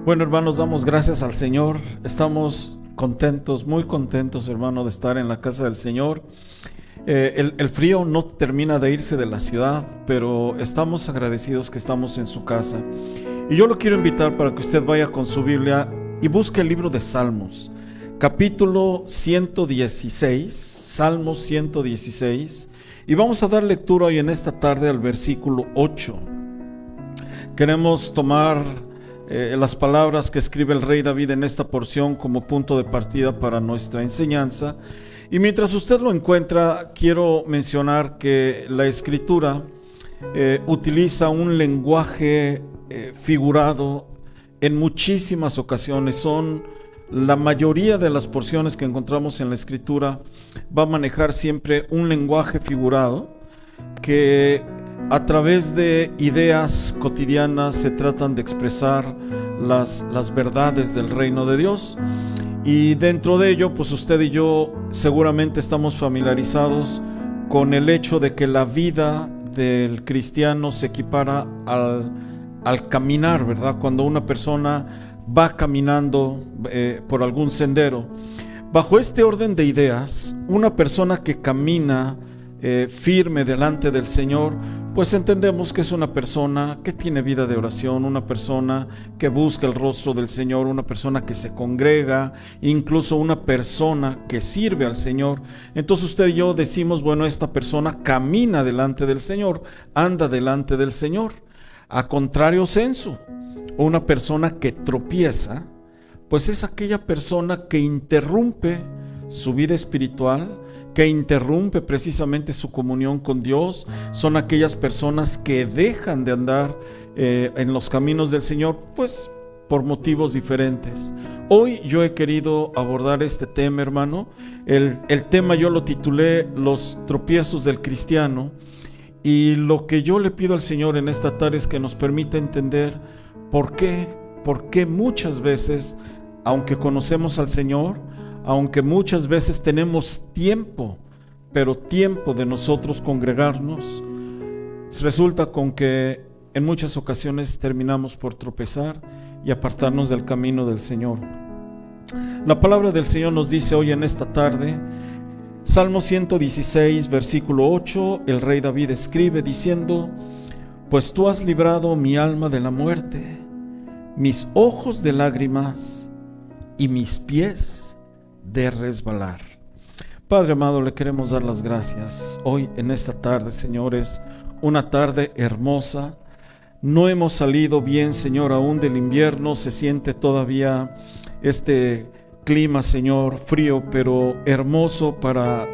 Bueno, hermanos, damos gracias al Señor. Estamos contentos, muy contentos, hermano, de estar en la casa del Señor. El frío no termina de irse de la ciudad, pero estamos agradecidos que estamos en su casa. Y yo lo quiero invitar para que usted vaya con su Biblia y busque el libro de Salmos, capítulo 116, Salmos 116. Y vamos a dar lectura hoy en esta tarde al versículo 8. Queremos tomar las palabras que escribe el rey David en esta porción como punto de partida para nuestra enseñanza. Y mientras usted lo encuentra, quiero mencionar que la escritura utiliza un lenguaje figurado en muchísimas ocasiones. La mayoría de las porciones que encontramos en la escritura va a manejar siempre un lenguaje figurado que a través de ideas cotidianas se tratan de expresar las verdades del reino de Dios. Y dentro de ello, pues usted y yo seguramente estamos familiarizados con el hecho de que la vida del cristiano se equipara al caminar, ¿verdad? Cuando una persona va caminando por algún sendero. Bajo este orden de ideas, una persona que camina firme delante del Señor, pues entendemos que es una persona que tiene vida de oración, una persona que busca el rostro del Señor, una persona que se congrega, incluso una persona que sirve al Señor. Entonces usted y yo decimos, bueno, esta persona camina delante del Señor, anda delante del Señor. A contrario sensu, una persona que tropieza, pues es aquella persona que interrumpe su vida espiritual, que interrumpe precisamente su comunión con Dios. Son aquellas personas que dejan de andar en los caminos del Señor, pues por motivos diferentes. Hoy yo he querido abordar este tema, hermano. El tema yo lo titulé Los tropiezos del cristiano, y lo que yo le pido al Señor en esta tarde es que nos permita entender por qué muchas veces, aunque conocemos al Señor, aunque muchas veces tenemos tiempo, pero tiempo de nosotros congregarnos, resulta con que en muchas ocasiones terminamos por tropezar y apartarnos del camino del Señor. La palabra del Señor nos dice hoy en esta tarde, Salmo 116, versículo 8, el rey David escribe diciendo: pues tú has librado mi alma de la muerte, mis ojos de lágrimas y mis pies de resbalar. Padre amado, le queremos dar las gracias hoy en esta tarde, señores, una tarde hermosa. No hemos salido bien, Señor, aún del invierno, se siente todavía este clima, Señor, frío, pero hermoso para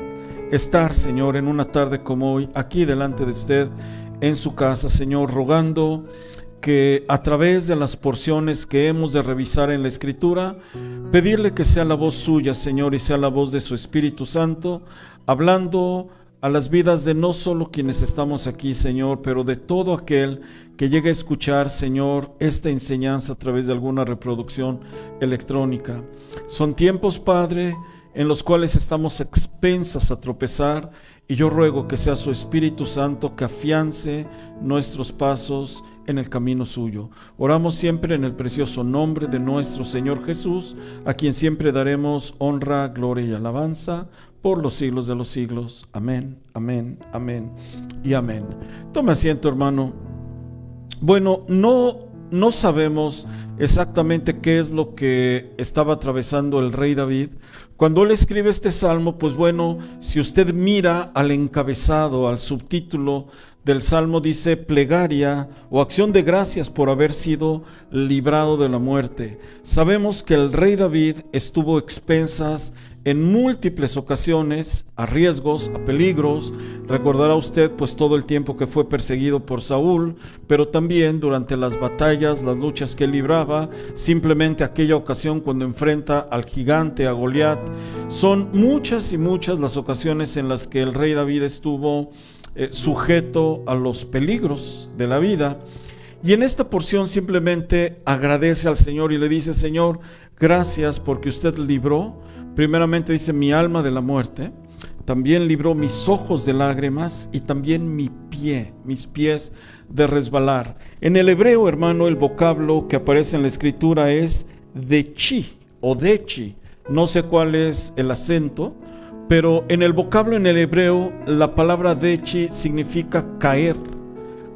estar, Señor, en una tarde como hoy, aquí delante de usted, en su casa, Señor, rogando que a través de las porciones que hemos de revisar en la Escritura, pedirle que sea la voz suya, Señor, y sea la voz de su Espíritu Santo, hablando a las vidas de no solo quienes estamos aquí, Señor, pero de todo aquel que llegue a escuchar, Señor, esta enseñanza a través de alguna reproducción electrónica. Son tiempos, Padre, en los cuales estamos expensas a tropezar, y yo ruego que sea su Espíritu Santo que afiance nuestros pasos en el camino suyo. Oramos siempre en el precioso nombre de nuestro Señor Jesús, a quien siempre daremos honra, gloria y alabanza por los siglos de los siglos. Amén, amén, amén y amén. Tome asiento, hermano. Bueno, no sabemos exactamente qué es lo que estaba atravesando el rey David cuando él escribe este salmo. Pues bueno, si usted mira al encabezado, al subtítulo del salmo, dice plegaria o acción de gracias por haber sido librado de la muerte. Sabemos que el rey David estuvo expensas en múltiples ocasiones a riesgos, a peligros. Recordará usted pues todo el tiempo que fue perseguido por Saúl, pero también durante las batallas, las luchas que él libraba, simplemente aquella ocasión cuando enfrenta al gigante, a Goliat. Son muchas y muchas las ocasiones en las que el rey David estuvo sujeto a los peligros de la vida. Y en esta porción simplemente agradece al Señor y le dice: Señor, gracias porque usted libró, primeramente dice, mi alma de la muerte. también libró mis ojos de lágrimas y también mis pies de resbalar. En el hebreo, hermano, el vocablo que aparece en la escritura es dechi o dechi. No sé cuál es el acento, pero en el vocablo en el hebreo la palabra dechi significa caer.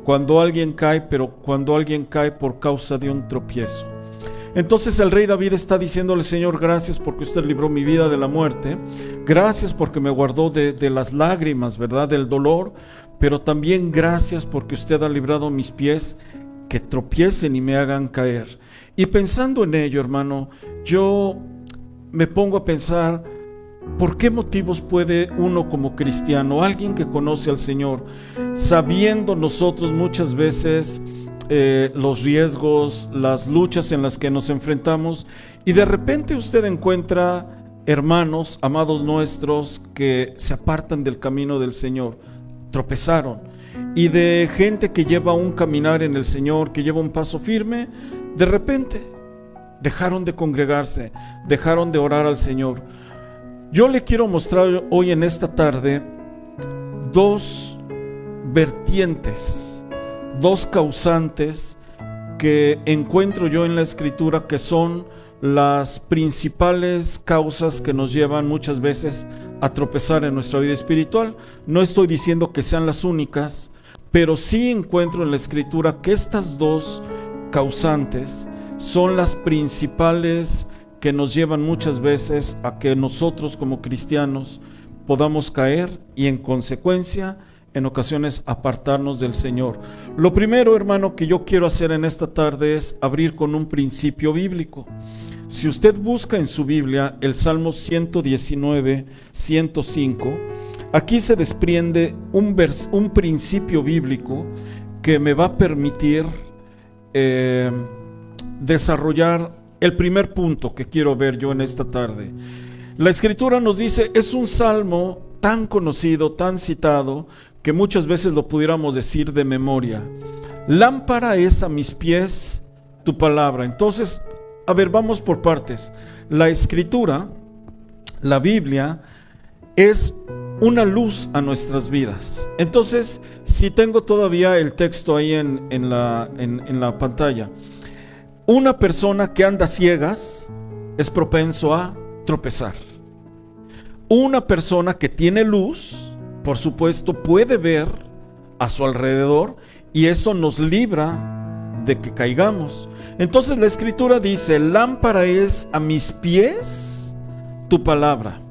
Cuando alguien cae, pero cuando alguien cae por causa de un tropiezo. Entonces el rey David está diciéndole: Señor, gracias porque usted libró mi vida de la muerte, gracias porque me guardó de las lágrimas, ¿verdad?, del dolor, pero también gracias porque usted ha librado mis pies que tropiecen y me hagan caer. Y pensando en ello, hermano, yo me pongo a pensar, ¿por qué motivos puede uno como cristiano, alguien que conoce al Señor, sabiendo nosotros muchas veces los riesgos, las luchas en las que nos enfrentamos, y de repente usted encuentra hermanos, amados nuestros, que se apartan del camino del Señor, tropezaron, y de gente que lleva un caminar en el Señor, que lleva un paso firme, de repente dejaron de congregarse, dejaron de orar al Señor? Yo le quiero mostrar hoy en esta tarde dos vertientes, dos causantes que encuentro yo en la Escritura, que son las principales causas que nos llevan muchas veces a tropezar en nuestra vida espiritual. No estoy diciendo que sean las únicas, pero sí encuentro en la Escritura que estas dos causantes son las principales que nos llevan muchas veces a que nosotros como cristianos podamos caer y en consecuencia en ocasiones apartarnos del Señor. Lo primero, hermano, que yo quiero hacer en esta tarde es abrir con un principio bíblico. Si usted busca en su Biblia el Salmo 119, 105, aquí se desprende un principio bíblico que me va a permitir desarrollar el primer punto que quiero ver yo en esta tarde. La Escritura nos dice, es un salmo tan conocido, tan citado, que muchas veces lo pudiéramos decir de memoria. Lámpara es a mis pies tu palabra. Entonces, a ver, vamos por partes. La Escritura, la Biblia, es una luz a nuestras vidas. Entonces, si tengo todavía el texto ahí en la pantalla, una persona que anda ciegas es propenso a tropezar. Una persona que tiene luz, por supuesto, puede ver a su alrededor y eso nos libra de que caigamos. Entonces la Escritura dice, lámpara es a mis pies tu palabra.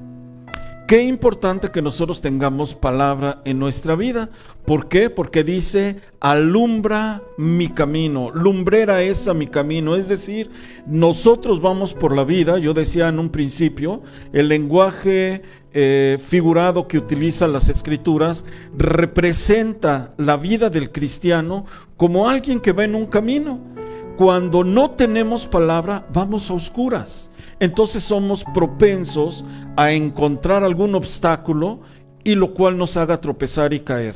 Qué importante que nosotros tengamos palabra en nuestra vida. ¿Por qué? Porque dice, alumbra mi camino, lumbrera es a mi camino. Es decir, nosotros vamos por la vida. Yo decía en un principio, el lenguaje figurado que utilizan las Escrituras representa la vida del cristiano como alguien que va en un camino. Cuando no tenemos palabra, vamos a oscuras. Entonces somos propensos a encontrar algún obstáculo y lo cual nos haga tropezar y caer.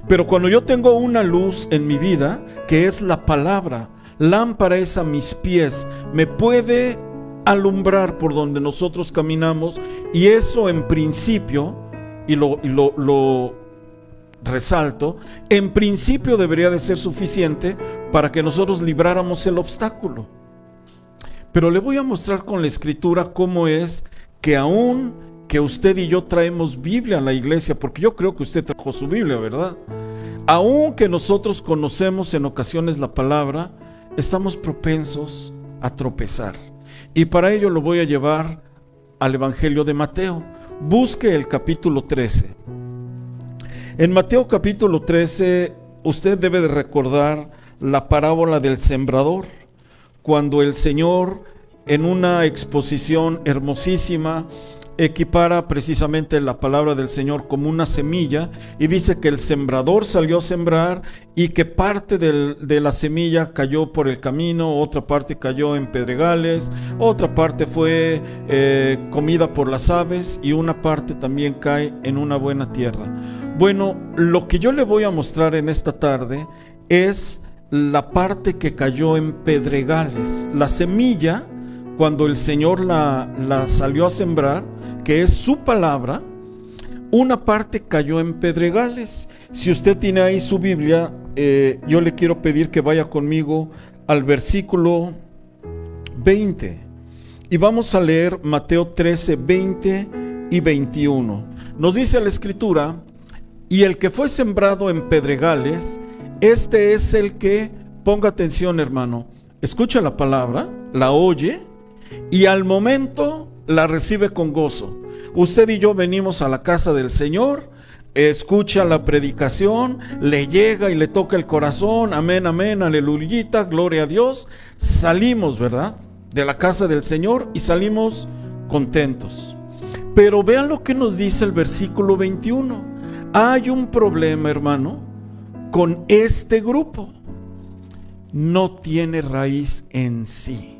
Pero cuando yo tengo una luz en mi vida, que es la palabra, lámpara es a mis pies, me puede alumbrar por donde nosotros caminamos, y eso en principio, y lo resalto, en principio debería de ser suficiente para que nosotros libráramos el obstáculo. Pero le voy a mostrar con la Escritura cómo es que aún que usted y yo traemos Biblia a la iglesia, porque yo creo que usted trajo su Biblia, ¿verdad? Aún que nosotros conocemos en ocasiones la palabra, estamos propensos a tropezar. Y para ello lo voy a llevar al Evangelio de Mateo. Busque el capítulo 13. En Mateo capítulo 13, usted debe de recordar la parábola del sembrador, cuando el Señor, en una exposición hermosísima, equipara precisamente la palabra del Señor como una semilla, y dice que el sembrador salió a sembrar y que parte de la semilla cayó por el camino, otra parte cayó en pedregales, otra parte fue comida por las aves y una parte también cae en una buena tierra. Bueno, lo que yo le voy a mostrar en esta tarde es la parte que cayó en pedregales. La semilla, cuando el Señor la salió a sembrar, que es su palabra, una parte cayó en pedregales. Si usted tiene ahí su Biblia, yo le quiero pedir que vaya conmigo al versículo 20. Y vamos a leer Mateo 13, 20 y 21. Nos dice la Escritura: y el que fue sembrado en pedregales, este es el que, ponga atención hermano, escucha la palabra, la oye y al momento la recibe con gozo. Usted y yo venimos a la casa del Señor, escucha la predicación, le llega y le toca el corazón, amén, amén, aleluyita, gloria a Dios. Salimos, ¿verdad?, de la casa del Señor y salimos contentos. Pero vean lo que nos dice el versículo 21. Hay un problema, hermano, con este grupo. No tiene raíz en sí.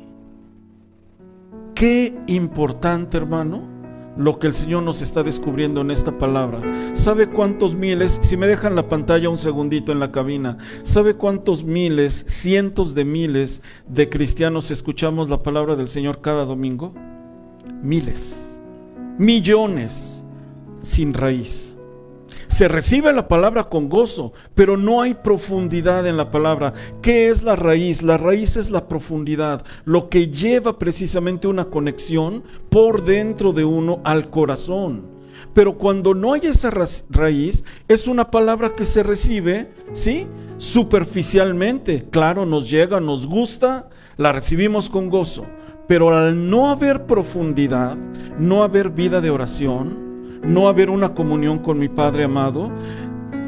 Qué importante, hermano, lo que el Señor nos está descubriendo en esta palabra. ¿Sabe cuántos miles, si me dejan la pantalla un segundito en la cabina, sabe cuántos miles, cientos de miles de cristianos escuchamos la palabra del Señor cada domingo? Miles, millones, sin raíz. Se recibe la palabra con gozo, pero no hay profundidad en la palabra. ¿Qué es la raíz? La raíz es la profundidad, lo que lleva precisamente una conexión por dentro de uno al corazón. Pero cuando no hay esa raíz, es una palabra que se recibe, ¿sí?, superficialmente. Claro, nos llega, nos gusta, la recibimos con gozo, pero al no haber profundidad, no haber vida de oración, no haber una comunión con mi Padre amado,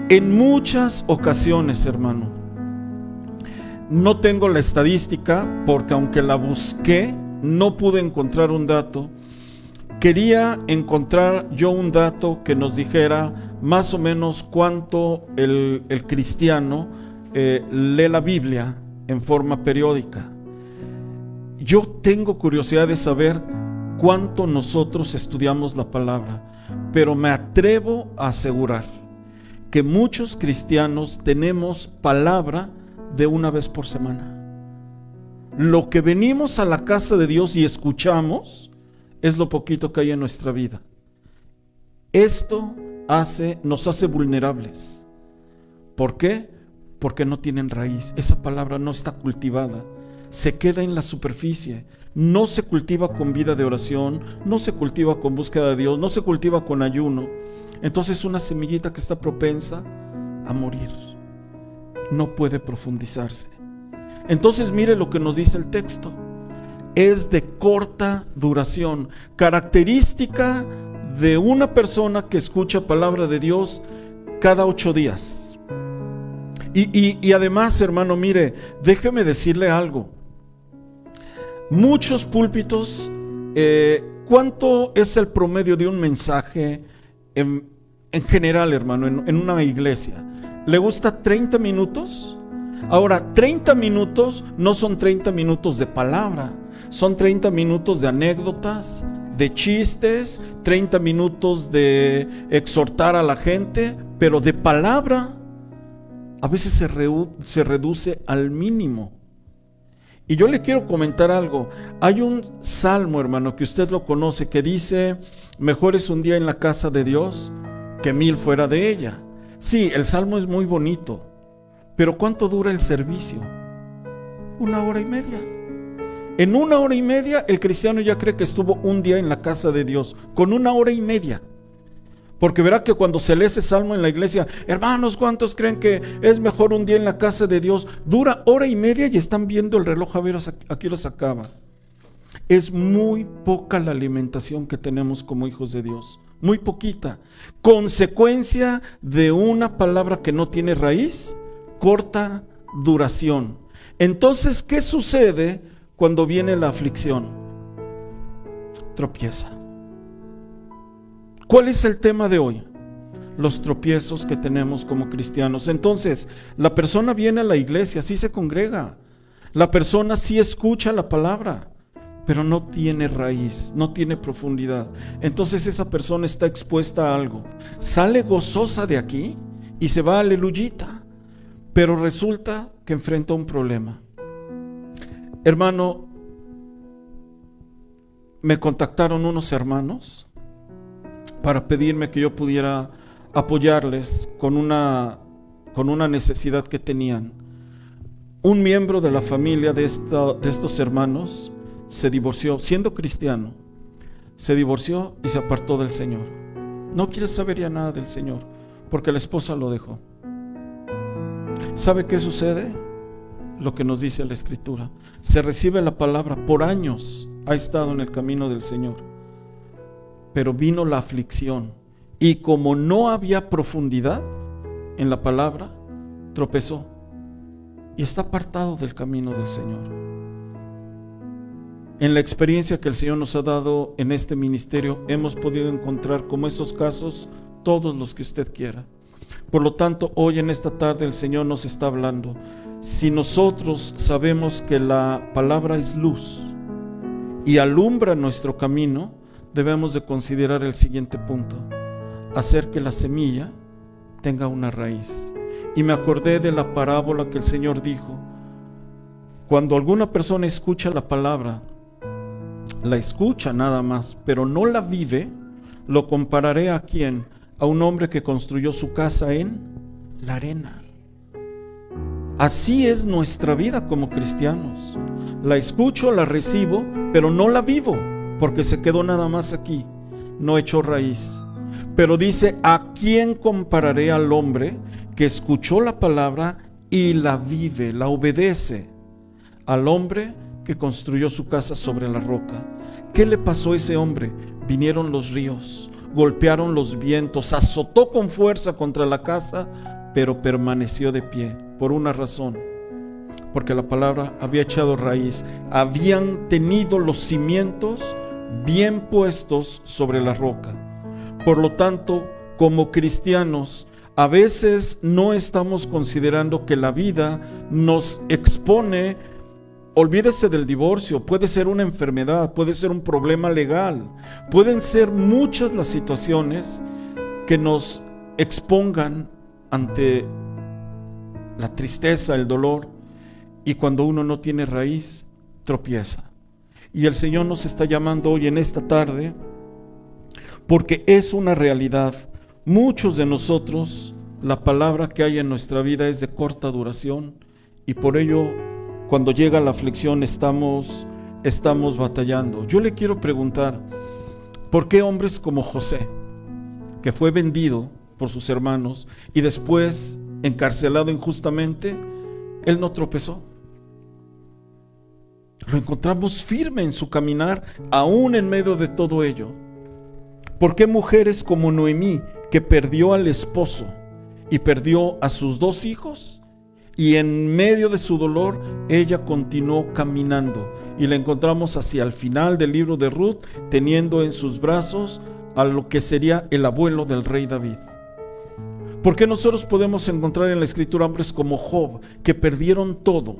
en muchas ocasiones, hermano, no tengo la estadística, porque aunque la busqué, no pude encontrar un dato. Quería encontrar yo un dato que nos dijera más o menos cuánto el cristiano lee la Biblia en forma periódica. Yo tengo curiosidad de saber cuánto nosotros estudiamos la palabra, pero me atrevo a asegurar que muchos cristianos tenemos palabra de una vez por semana. Lo que venimos a la casa de Dios y escuchamos es lo poquito que hay en nuestra vida. Esto nos hace vulnerables. ¿Por qué? Porque no tienen raíz. Esa palabra no está cultivada. Se queda en la superficie. No se cultiva con vida de oración, no se cultiva con búsqueda de Dios, no se cultiva con ayuno. Entonces es una semillita que está propensa a morir. No puede profundizarse. Entonces mire lo que nos dice el texto. Es de corta duración, característica de una persona que escucha palabra de Dios cada 8 días. Y además, hermano, mire, déjeme decirle algo. Muchos púlpitos, ¿cuánto es el promedio de un mensaje en general, hermano, en una iglesia? ¿Le gusta 30 minutos? Ahora, 30 minutos no son 30 minutos de palabra, son 30 minutos de anécdotas, de chistes, 30 minutos de exhortar a la gente, pero de palabra a veces se reduce al mínimo. Y yo le quiero comentar algo. Hay un salmo, hermano, que usted lo conoce, que dice: mejor es un día en la casa de Dios que 1000 fuera de ella. Sí, el salmo es muy bonito, pero ¿cuánto dura el servicio? 1 hora y media. En 1 hora y media el cristiano ya cree que estuvo un día en la casa de Dios, con 1 hora y media. Porque verá que cuando se lee ese salmo en la iglesia, hermanos, ¿cuántos creen que es mejor un día en la casa de Dios? Dura 1 hora y media y están viendo el reloj a ver a qué hora se acaba. Es muy poca la alimentación que tenemos como hijos de Dios, muy poquita. Consecuencia de una palabra que no tiene raíz, corta duración. Entonces, ¿qué sucede cuando viene la aflicción? Tropieza. ¿Cuál es el tema de hoy? Los tropiezos que tenemos como cristianos. Entonces, la persona viene a la iglesia, sí se congrega. La persona sí escucha la palabra, pero no tiene raíz, no tiene profundidad. Entonces esa persona está expuesta a algo. Sale gozosa de aquí y se va aleluyita, pero resulta que enfrenta un problema. Hermano, me contactaron unos hermanos para pedirme que yo pudiera apoyarles con una necesidad que tenían. Un miembro de la familia de estos hermanos se divorció, siendo cristiano, se divorció y se apartó del Señor. No quiere saber ya nada del Señor, porque la esposa lo dejó. ¿Sabe qué sucede? Lo que nos dice la Escritura. Se recibe la palabra, por años ha estado en el camino del Señor, pero vino la aflicción, y como no había profundidad en la palabra, tropezó y está apartado del camino del Señor. En la experiencia que el Señor nos ha dado en este ministerio, hemos podido encontrar como esos casos todos los que usted quiera. Por lo tanto, hoy en esta tarde el Señor nos está hablando. Si nosotros sabemos que la palabra es luz y alumbra nuestro camino, debemos de considerar el siguiente punto: hacer que la semilla tenga una raíz. Y me acordé de la parábola que el Señor dijo: cuando alguna persona escucha la palabra, la escucha nada más, pero no la vive, lo compararé ¿a quién? A un hombre que construyó su casa en la arena. Así es nuestra vida como cristianos. La escucho, la recibo, pero no la vivo, porque se quedó nada más aquí, no echó raíz. Pero dice: ¿a quién compararé al hombre que escuchó la palabra y la vive, la obedece? Al hombre que construyó su casa sobre la roca. ¿Qué le pasó a ese hombre? Vinieron los ríos, golpearon los vientos, azotó con fuerza contra la casa, pero permaneció de pie. Por una razón: porque la palabra había echado raíz, habían tenido los cimientos bien puestos sobre la roca. Por lo tanto, como cristianos, a veces no estamos considerando que la vida nos expone. Olvídese del divorcio, puede ser una enfermedad, puede ser un problema legal, pueden ser muchas las situaciones que nos expongan ante la tristeza, el dolor, y cuando uno no tiene raíz, tropieza. Y el Señor nos está llamando hoy en esta tarde, porque es una realidad. Muchos de nosotros, la palabra que hay en nuestra vida es de corta duración, y por ello, cuando llega la aflicción, estamos batallando. Yo le quiero preguntar: ¿por qué hombres como José, que fue vendido por sus hermanos y después encarcelado injustamente, él no tropezó? Lo encontramos firme en su caminar, aún en medio de todo ello. ¿Por qué mujeres como Noemí, que perdió al esposo y perdió a sus 2 hijos, y en medio de su dolor ella continuó caminando, y la encontramos hacia el final del libro de Ruth, teniendo en sus brazos a lo que sería el abuelo del rey David? ¿Por qué nosotros podemos encontrar en la Escritura hombres como Job, que perdieron todo?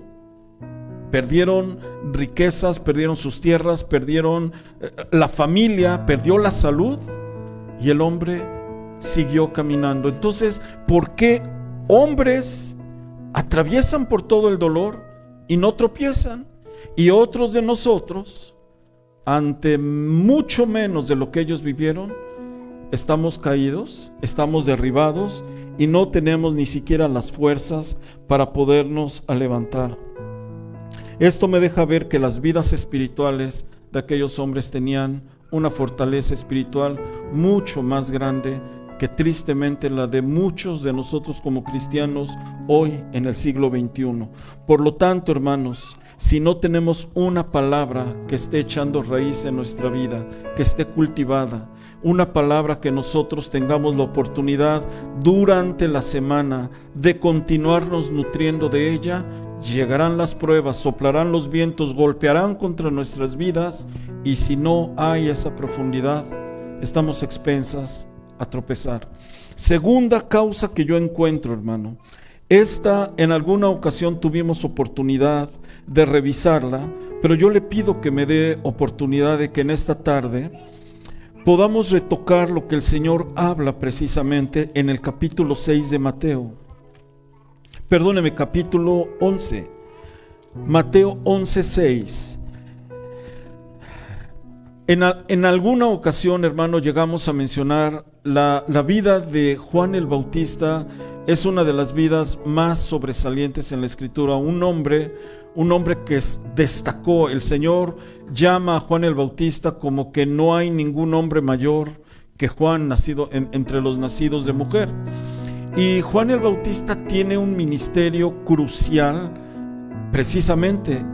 Perdieron riquezas, perdieron sus tierras, perdieron la familia, perdió la salud, y el hombre siguió caminando. Entonces, ¿por qué hombres atraviesan por todo el dolor y no tropiezan? Y otros de nosotros, ante mucho menos de lo que ellos vivieron, estamos caídos, estamos derribados y no tenemos ni siquiera las fuerzas para podernos levantar. Esto me deja ver que las vidas espirituales de aquellos hombres tenían una fortaleza espiritual mucho más grande que tristemente la de muchos de nosotros como cristianos hoy en el siglo XXI. Por lo tanto, hermanos, si no tenemos una palabra que esté echando raíz en nuestra vida, que esté cultivada, una palabra que nosotros tengamos la oportunidad durante la semana de continuarnos nutriendo de ella, llegarán las pruebas, soplarán los vientos, golpearán contra nuestras vidas, y si no hay esa profundidad, estamos expensas a tropezar. Segunda causa que yo encuentro, hermano, esta en alguna ocasión tuvimos oportunidad de revisarla, pero yo le pido que me dé oportunidad de que en esta tarde podamos retocar lo que el Señor habla precisamente en el capítulo 6 de Mateo. Perdóneme, capítulo 11. Mateo 11:6. En alguna ocasión, hermano, llegamos a mencionar la vida de Juan el Bautista. Es una de las vidas más sobresalientes en la Escritura. Un hombre que destacó. El Señor llama a Juan el Bautista como que no hay ningún hombre mayor que Juan, nacido entre los nacidos de mujer. Y Juan el Bautista tiene un ministerio crucial precisamente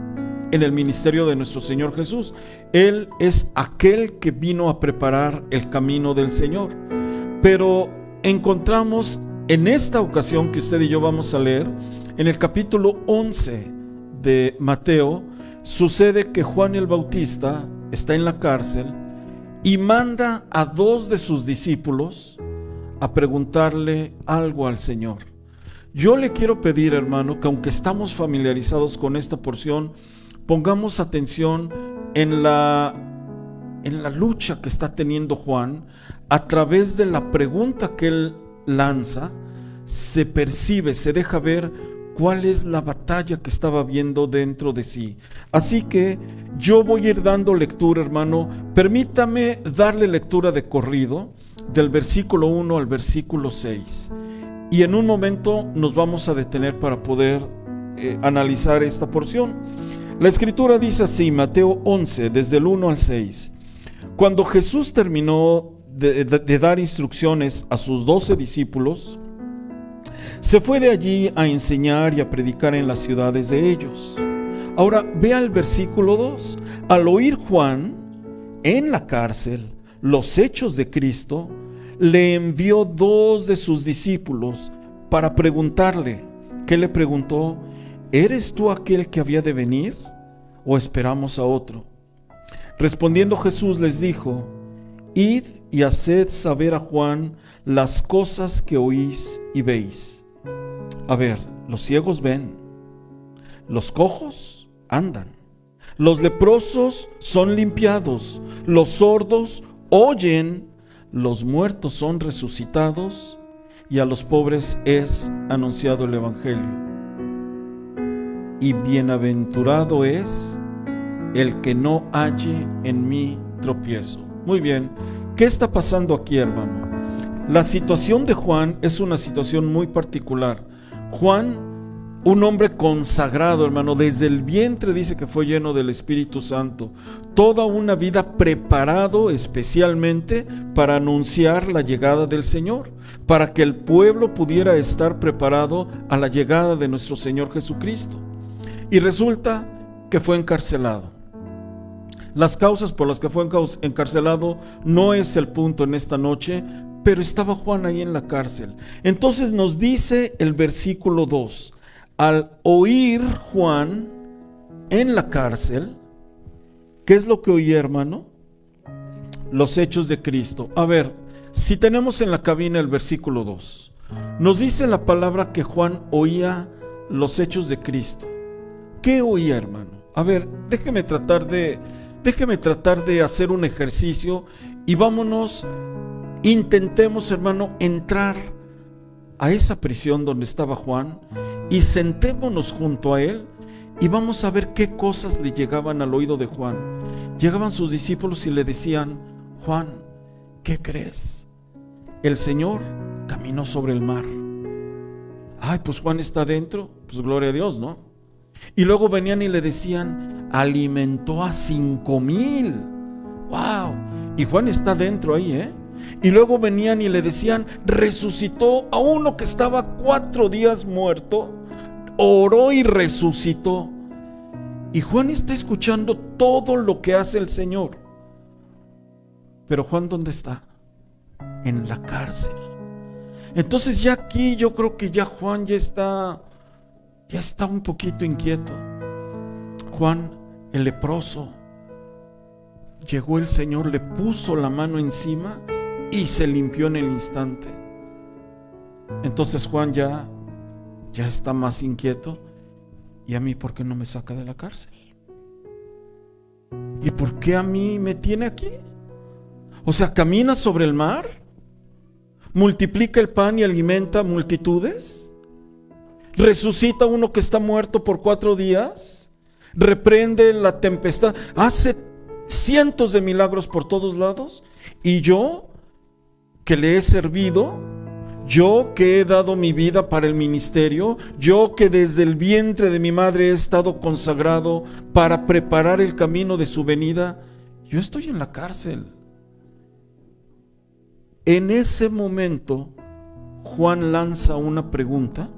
en el ministerio de nuestro Señor Jesús. Él es aquel que vino a preparar el camino del Señor. Pero encontramos en esta ocasión que usted y yo vamos a leer, en el capítulo 11 de Mateo, sucede que Juan el Bautista está en la cárcel y manda a 2 de sus discípulos a preguntarle algo al Señor. Yo le quiero pedir, hermano, que aunque estamos familiarizados con esta porción, pongamos atención en la lucha que está teniendo Juan. A través de la pregunta que él lanza, se percibe, se deja ver cuál es la batalla que estaba viendo dentro de sí. Así que yo voy a ir dando lectura, hermano. Permítame darle lectura de corrido, del versículo 1 al versículo 6. Y en un momento nos vamos a detener para poder analizar esta porción. La Escritura dice así, Mateo 11, desde el 1 al 6. Cuando Jesús terminó de dar instrucciones a sus 12 discípulos, se fue de allí a enseñar y a predicar en las ciudades de ellos. Ahora vea el versículo 2. Al oír Juan en la cárcel los hechos de Cristo, le envió 2 de sus discípulos para preguntarle. ¿Qué le preguntó? ¿Eres tú aquel que había de venir o esperamos a otro? Respondiendo Jesús les dijo, id y haced saber a Juan las cosas que oís y veis. A ver, los ciegos ven, los cojos andan, los leprosos son limpiados, los sordos oyen, los muertos son resucitados y a los pobres es anunciado el Evangelio. Y bienaventurado es el que no halle en mí tropiezo. Muy bien, ¿qué está pasando aquí, hermano? La situación de Juan es una situación muy particular. Juan, un hombre consagrado, hermano, desde el vientre dice que fue lleno del Espíritu Santo. Toda una vida preparado especialmente para anunciar la llegada del Señor, para que el pueblo pudiera estar preparado a la llegada de nuestro Señor Jesucristo. Y resulta que fue encarcelado. Las causas por las que fue encarcelado no es el punto en esta noche, pero estaba Juan ahí en la cárcel. Entonces nos dice el versículo 2, al oír Juan en la cárcel, ¿qué es lo que oía, hermano? Los hechos de Cristo. A ver, si tenemos en la cabina el versículo 2, nos dice la palabra que Juan oía los hechos de Cristo. ¿Qué oía, hermano? A ver, déjeme tratar de hacer un ejercicio y intentemos, hermano, entrar a esa prisión donde estaba Juan y sentémonos junto a él y vamos a ver qué cosas le llegaban al oído de Juan. Llegaban sus discípulos y le decían, Juan, ¿qué crees? El Señor caminó sobre el mar. Ay, pues Juan está dentro, pues gloria a Dios, ¿no? Y luego venían y le decían, alimentó a 5,000. ¡Wow! Y Juan está dentro ahí, ¿eh? Y luego venían y le decían, resucitó a uno que estaba 4 días muerto, oró y resucitó. Y Juan está escuchando todo lo que hace el Señor. Pero Juan, ¿dónde está? En la cárcel. Entonces ya aquí yo creo que ya Juan ya está un poquito inquieto. Juan, el leproso, llegó el Señor, le puso la mano encima y se limpió en el instante. Entonces Juan ya está más inquieto. ¿Y a mí por qué no me saca de la cárcel? ¿Y por qué a mí me tiene aquí? O sea, camina sobre el mar, multiplica el pan y alimenta multitudes, resucita a uno que está muerto por 4 días, reprende la tempestad, hace cientos de milagros por todos lados, y yo que le he servido, yo que he dado mi vida para el ministerio, yo que desde el vientre de mi madre he estado consagrado para preparar el camino de su venida, yo estoy en la cárcel. En ese momento, Juan lanza una pregunta,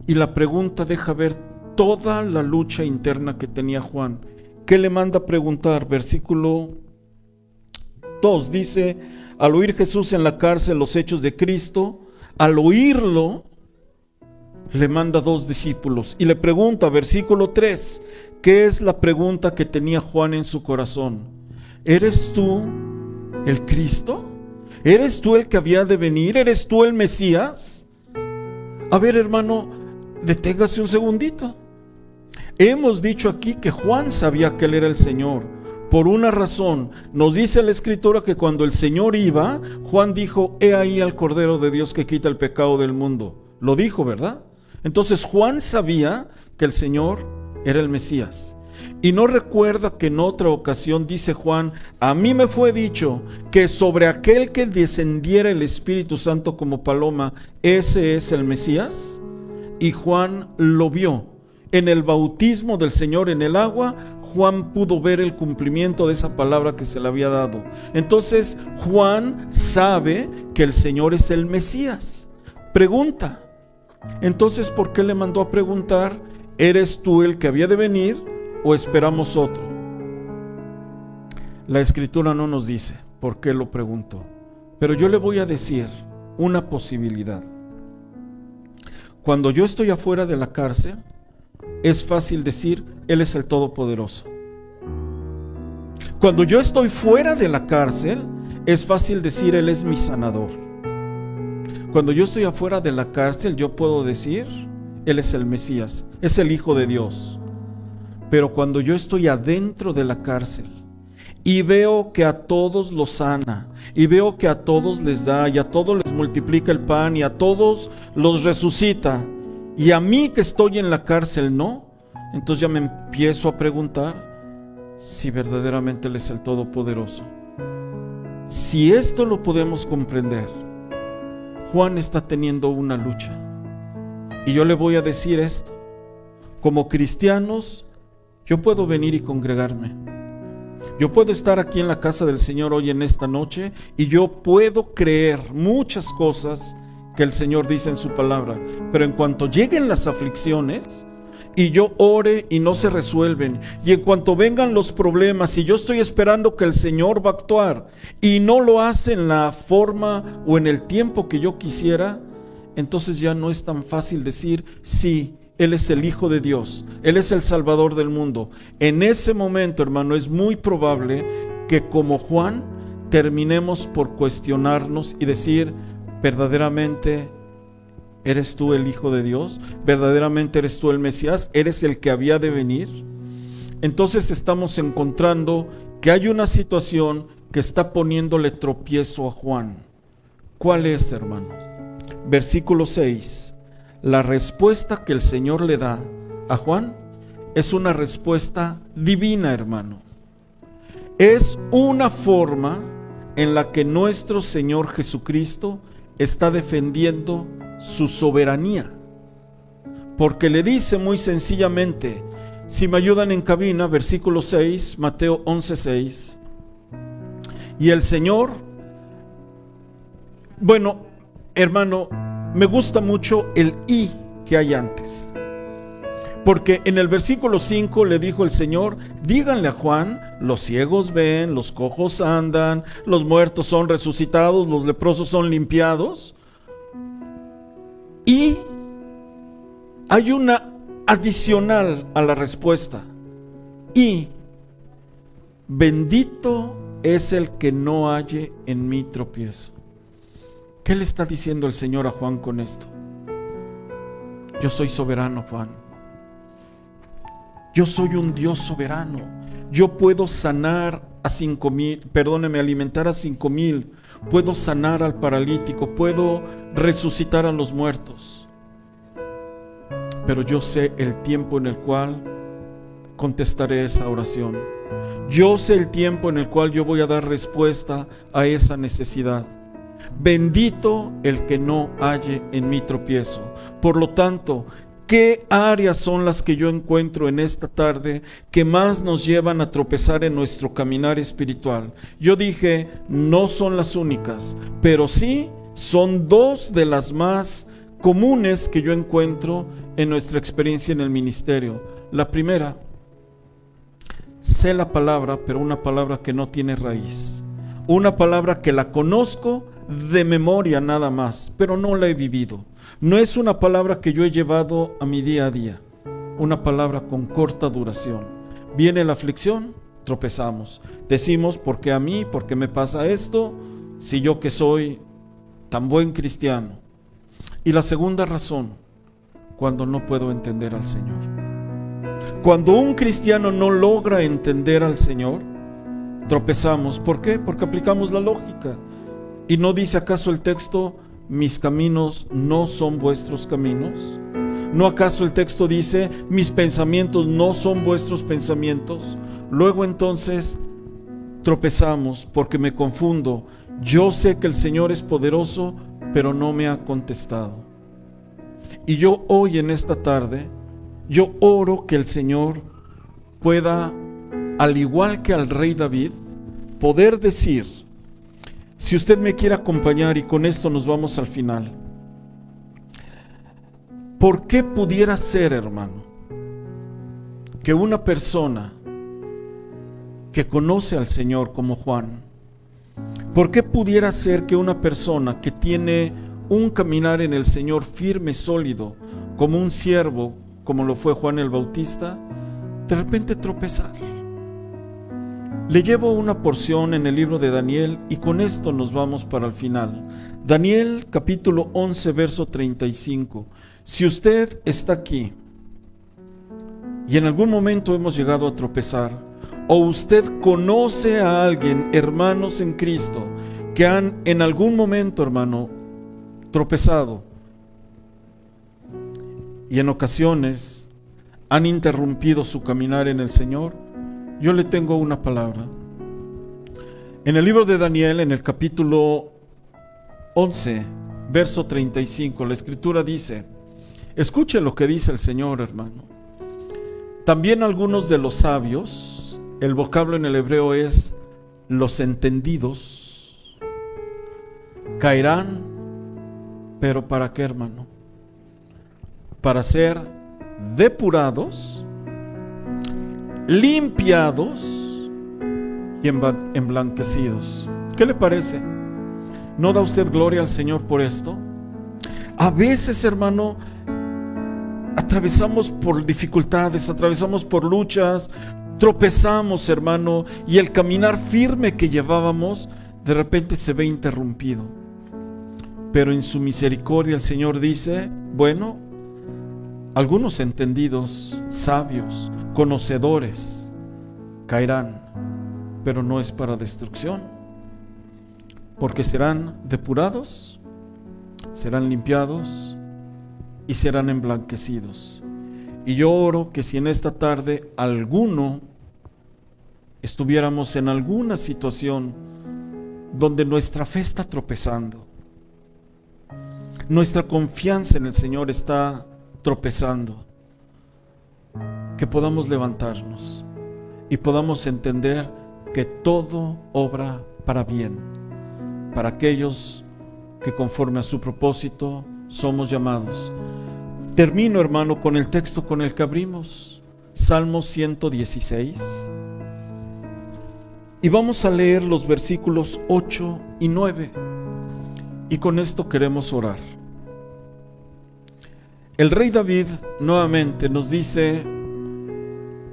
y la pregunta deja ver toda la lucha interna que tenía Juan. ¿Qué le manda a preguntar? Versículo 2 dice: al oír Jesús en la cárcel los hechos de Cristo, al oírlo, le manda 2 discípulos y le pregunta, versículo 3, ¿qué es la pregunta que tenía Juan en su corazón? ¿Eres tú el Cristo? ¿Eres tú el que había de venir? ¿Eres tú el Mesías? A ver, hermano, deténgase un segundito. Hemos dicho aquí que Juan sabía que él era el Señor. Por una razón, nos dice la Escritura que cuando el Señor iba, Juan dijo: he ahí al Cordero de Dios que quita el pecado del mundo. Lo dijo, ¿verdad? Entonces Juan sabía que el Señor era el Mesías. Y no recuerda que en otra ocasión dice Juan: a mí me fue dicho que sobre aquel que descendiera el Espíritu Santo como paloma, ese es el Mesías. Y Juan lo vio. En el bautismo del Señor en el agua, Juan pudo ver el cumplimiento de esa palabra que se le había dado. Entonces Juan sabe que el Señor es el Mesías. Pregunta. Entonces, ¿por qué le mandó a preguntar: ¿eres tú el que había de venir o esperamos otro? La Escritura no nos dice por qué lo preguntó, pero yo le voy a decir una posibilidad. Cuando yo estoy afuera de la cárcel, es fácil decir: Él es el Todopoderoso. Cuando yo estoy fuera de la cárcel, es fácil decir: Él es mi sanador. Cuando yo estoy afuera de la cárcel, yo puedo decir: Él es el Mesías, es el Hijo de Dios. Pero cuando yo estoy adentro de la cárcel y veo que a todos los sana, y veo que a todos les da, y a todos les multiplica el pan, y a todos los resucita, y a mí que estoy en la cárcel no, entonces ya me empiezo a preguntar si verdaderamente Él es el Todopoderoso. Si esto lo podemos comprender, Juan está teniendo una lucha. Y yo le voy a decir esto: como cristianos, yo puedo venir y congregarme. Yo puedo estar aquí en la casa del Señor hoy en esta noche, y yo puedo creer muchas cosas que el Señor dice en su palabra, pero en cuanto lleguen las aflicciones y yo ore y no se resuelven, y en cuanto vengan los problemas y yo estoy esperando que el Señor va a actuar y no lo hace en la forma o en el tiempo que yo quisiera, entonces ya no es tan fácil decir: sí, Él es el Hijo de Dios, Él es el Salvador del mundo. En ese momento, hermano, es muy probable que, como Juan, terminemos por cuestionarnos y decir: ¿verdaderamente eres tú el Hijo de Dios? ¿Verdaderamente eres tú el Mesías? ¿Eres el que había de venir? Entonces estamos encontrando que hay una situación que está poniéndole tropiezo a Juan. ¿Cuál es, hermano? Versículo 6. La respuesta que el Señor le da a Juan es una respuesta divina, hermano. Es una forma en la que nuestro Señor Jesucristo está defendiendo su soberanía. Porque le dice muy sencillamente, si me ayudan en cabina, versículo 6, Mateo 11:6. Y el Señor, bueno, hermano, me gusta mucho el "y" que hay antes. Porque en el versículo 5 le dijo el Señor: díganle a Juan, los ciegos ven, los cojos andan, los muertos son resucitados, los leprosos son limpiados. Y hay una adicional a la respuesta: y bendito es el que no halle en mí tropiezo. ¿Qué le está diciendo el Señor a Juan con esto? Yo soy soberano, Juan. Yo soy un Dios soberano. Yo puedo sanar a 5,000, perdóneme, alimentar a 5,000. Puedo sanar al paralítico, puedo resucitar a los muertos. Pero yo sé el tiempo en el cual contestaré esa oración. Yo sé el tiempo en el cual yo voy a dar respuesta a esa necesidad. Bendito el que no halle en mí tropiezo. Por lo tanto, ¿qué áreas son las que yo encuentro en esta tarde que más nos llevan a tropezar en nuestro caminar espiritual? Yo dije, no son las únicas, pero sí son dos de las más comunes que yo encuentro en nuestra experiencia en el ministerio. La primera, sé la palabra, pero una palabra que no tiene raíz. Una palabra que la conozco de memoria nada más, pero no la he vivido. No es una palabra que yo he llevado a mi día a día. Una palabra con corta duración. Viene la aflicción, tropezamos. Decimos, ¿por qué a mí? ¿Por qué me pasa esto? Si yo que soy tan buen cristiano. Y la segunda razón, cuando no puedo entender al Señor. Cuando un cristiano no logra entender al Señor, tropezamos. ¿Por qué? Porque aplicamos la lógica. ¿Y no dice acaso el texto, mis caminos no son vuestros caminos? ¿No acaso el texto dice, mis pensamientos no son vuestros pensamientos? Luego entonces tropezamos porque me confundo. Yo sé que el Señor es poderoso, pero no me ha contestado. Y yo hoy en esta tarde, yo oro que el Señor pueda, al igual que al rey David, poder decir, si usted me quiere acompañar, y con esto nos vamos al final, ¿por qué pudiera ser, hermano, que una persona que conoce al Señor como Juan, por qué pudiera ser que una persona que tiene un caminar en el Señor firme, sólido, como un siervo, como lo fue Juan el Bautista, de repente tropezar? Le llevo una porción en el libro de Daniel y con esto nos vamos para el final. Daniel capítulo 11 verso 35. Si usted está aquí y en algún momento hemos llegado a tropezar, o usted conoce a alguien, hermanos en Cristo, que han en algún momento, hermano, tropezado y en ocasiones han interrumpido su caminar en el Señor, yo le tengo una palabra. En el libro de Daniel, en el capítulo 11, verso 35, la Escritura dice, escuche lo que dice el Señor, hermano. También algunos de los sabios, el vocablo en el hebreo es los entendidos, caerán, pero ¿para qué, hermano? Para ser depurados, limpiados y emblanquecidos. ¿Qué le parece? ¿No da usted gloria al Señor por esto? A veces, hermano, atravesamos por dificultades, atravesamos por luchas, tropezamos, hermano, y el caminar firme que llevábamos de repente se ve interrumpido. Pero en su misericordia el Señor dice, bueno, algunos entendidos, sabios, conocedores, caerán, pero no es para destrucción, porque serán depurados, serán limpiados y serán emblanquecidos. Y yo oro que si en esta tarde alguno estuviéramos en alguna situación donde nuestra fe está tropezando, nuestra confianza en el Señor está tropezando, que podamos levantarnos y podamos entender que todo obra para bien, para aquellos que conforme a su propósito somos llamados. Termino, hermano, con el texto con el que abrimos, Salmo 116, y vamos a leer los versículos 8 y 9, y con esto queremos orar. El rey David nuevamente nos dice,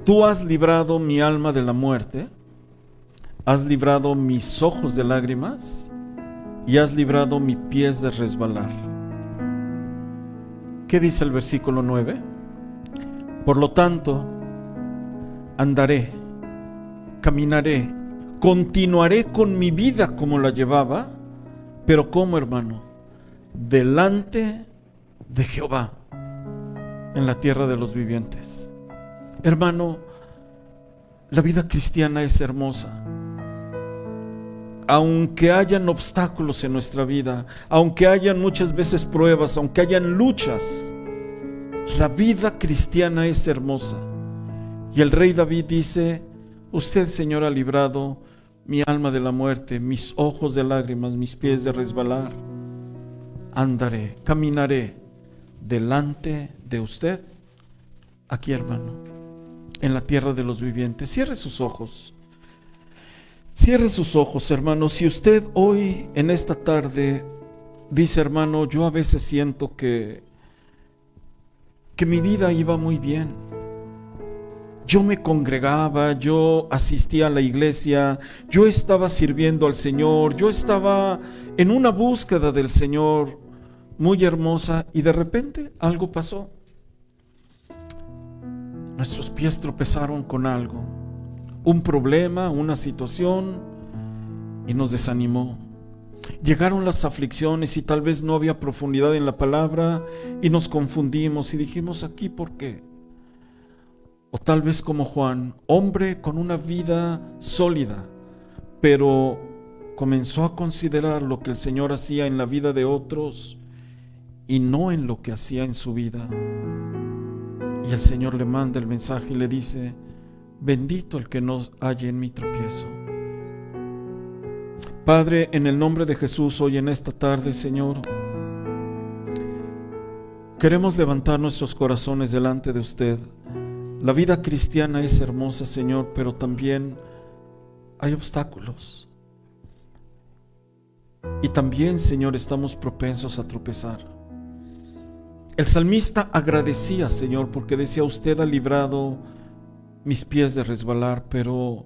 tú has librado mi alma de la muerte, has librado mis ojos de lágrimas y has librado mis pies de resbalar. ¿Qué dice el versículo 9? Por lo tanto, andaré, caminaré, continuaré con mi vida como la llevaba, pero ¿cómo, hermano? Delante de Jehová, en la tierra de los vivientes. Hermano, La vida cristiana es hermosa. Aunque hayan obstáculos en nuestra vida, aunque hayan muchas veces pruebas, aunque hayan luchas, la vida cristiana es hermosa. Y el rey David dice: usted, Señor, ha librado mi alma de la muerte, mis ojos de lágrimas, mis pies de resbalar. Andaré, caminaré delante de usted, aquí, hermano, en la tierra de los vivientes. Cierre sus ojos. Cierre sus ojos, hermano. Si usted hoy, en esta tarde, dice: hermano, yo a veces siento que mi vida iba muy bien. Yo me congregaba, yo asistía a la iglesia, yo estaba sirviendo al Señor, yo estaba en una búsqueda del Señor muy hermosa, y de repente algo pasó. Nuestros pies tropezaron con algo, un problema, una situación, y nos desanimó. Llegaron las aflicciones y tal vez no había profundidad en la palabra y nos confundimos y dijimos: ¿aquí por qué? O tal vez como Juan, hombre con una vida sólida, pero comenzó a considerar lo que el Señor hacía en la vida de otros y no en lo que hacía en su vida. Y el Señor le manda el mensaje y le dice: bendito el que no halle en mi tropiezo. Padre, en el nombre de Jesús, hoy en esta tarde, Señor, queremos levantar nuestros corazones delante de usted. La vida cristiana es hermosa, Señor, pero también hay obstáculos. Y también, Señor, estamos propensos a tropezar. El salmista agradecía, Señor, porque decía: usted ha librado mis pies de resbalar, pero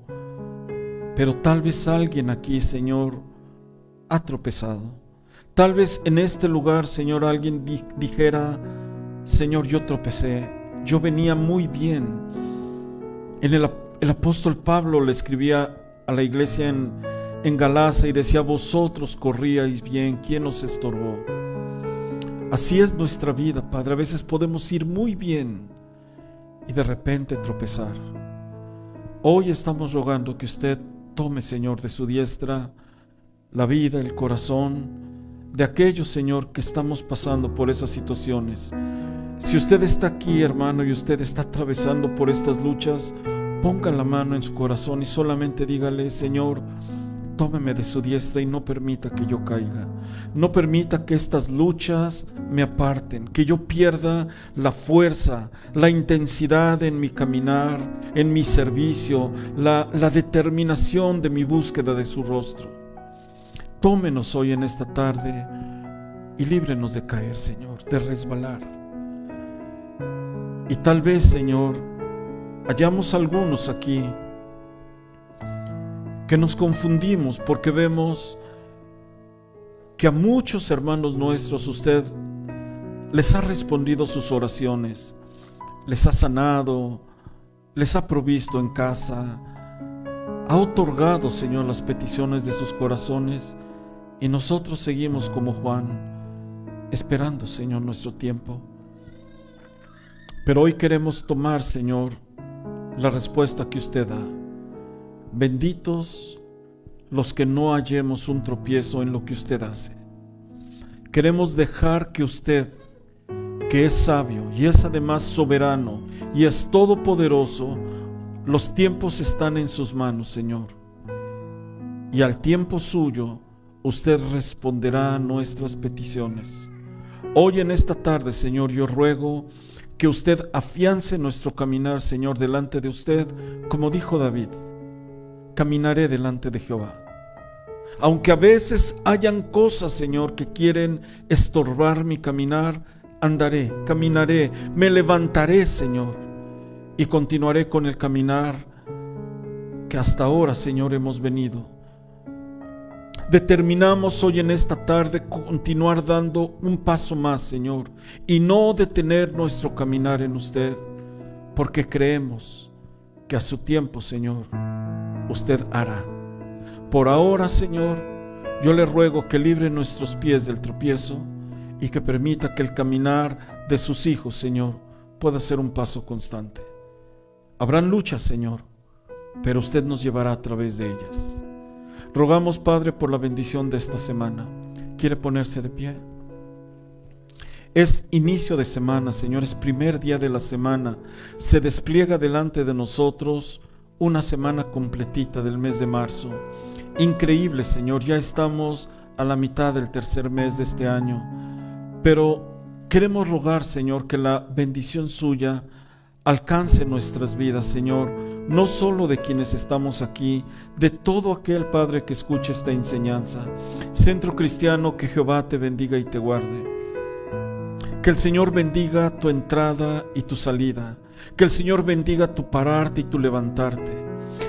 tal vez alguien aquí, Señor, ha tropezado. Tal vez en este lugar, Señor, alguien dijera: Señor, yo tropecé, yo venía muy bien. El apóstol Pablo le escribía a la iglesia en Galacia y decía: vosotros corríais bien, ¿quién os estorbó? Así es nuestra vida, Padre. A veces podemos ir muy bien y de repente tropezar. Hoy estamos rogando que usted tome, Señor, de su diestra la vida, el corazón de aquellos, Señor, que estamos pasando por esas situaciones. Si usted está aquí, hermano, y usted está atravesando por estas luchas, ponga la mano en su corazón y solamente dígale: Señor, tómeme de su diestra y no permita que yo caiga. No permita que estas luchas me aparten, que yo pierda la fuerza, la intensidad en mi caminar, en mi servicio, la determinación de mi búsqueda de su rostro. Tómenos hoy en esta tarde y líbrenos de caer, Señor, de resbalar. Y tal vez, Señor, hallamos algunos aquí que nos confundimos porque vemos que a muchos hermanos nuestros usted les ha respondido sus oraciones, les ha sanado, les ha provisto en casa, ha otorgado, Señor, las peticiones de sus corazones, y nosotros seguimos como Juan, esperando, Señor, nuestro tiempo. Pero hoy queremos tomar, Señor, la respuesta que usted da. Benditos los que no hallemos un tropiezo en lo que usted hace. Queremos dejar que usted, que es sabio y es además soberano y es todopoderoso, los tiempos están en sus manos, Señor. Y al tiempo suyo, usted responderá a nuestras peticiones. Hoy en esta tarde, Señor, yo ruego que usted afiance nuestro caminar, Señor, delante de usted, como dijo David: caminaré delante de Jehová. Aunque a veces hayan cosas, Señor, que quieren estorbar mi caminar, andaré, caminaré, me levantaré, Señor, y continuaré con el caminar que hasta ahora, Señor, hemos venido. Determinamos hoy en esta tarde continuar dando un paso más, Señor, y no detener nuestro caminar en usted, porque creemos que a su tiempo, Señor, usted hará. Por ahora, Señor, yo le ruego que libre nuestros pies del tropiezo y que permita que el caminar de sus hijos, Señor, pueda ser un paso constante. Habrán luchas, Señor, pero usted nos llevará a través de ellas. Rogamos, Padre, por la bendición de esta semana. ¿Quiere ponerse de pie? Es inicio de semana, Señor, es primer día de la semana. Se despliega delante de nosotros una semana completita del mes de marzo. Increíble, Señor, ya estamos a la mitad del tercer mes de este año. Pero queremos rogar, Señor, que la bendición suya alcance nuestras vidas, Señor, no solo de quienes estamos aquí, de todo aquel, Padre, que escuche esta enseñanza. Centro Cristiano, que Jehová te bendiga y te guarde. Que el Señor bendiga tu entrada y tu salida. Que el Señor bendiga tu pararte y tu levantarte.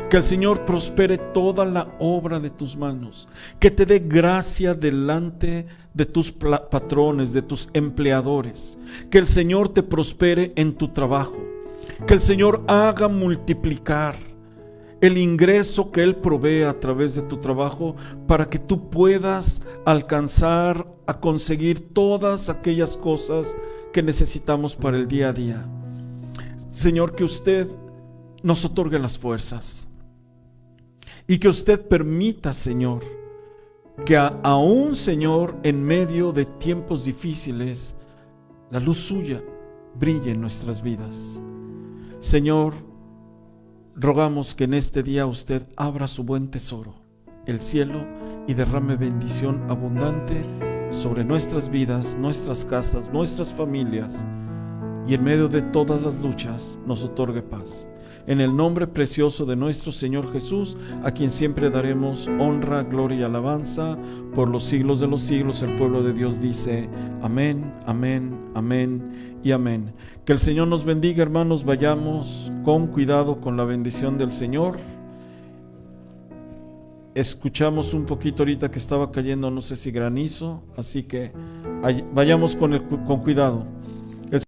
Que el Señor prospere toda la obra de tus manos. Que te dé gracia delante de tus patrones, de tus empleadores. Que el Señor te prospere en tu trabajo. Que el Señor haga multiplicar el ingreso que Él provee a través de tu trabajo para que tú puedas alcanzar a conseguir todas aquellas cosas que necesitamos para el día a día. Señor, que usted nos otorgue las fuerzas y que usted permita, Señor, que aún, Señor, en medio de tiempos difíciles, la luz suya brille en nuestras vidas. Señor, rogamos que en este día usted abra su buen tesoro, el cielo, y derrame bendición abundante sobre nuestras vidas, nuestras casas, nuestras familias, y en medio de todas las luchas nos otorgue paz. En el nombre precioso de nuestro Señor Jesús, a quien siempre daremos honra, gloria y alabanza por los siglos de los siglos, el pueblo de Dios dice: amén, amén, amén y amén. Que el Señor nos bendiga, hermanos. Vayamos con cuidado con la bendición del Señor. Escuchamos un poquito ahorita que estaba cayendo, no sé si granizo, así que vayamos con cuidado.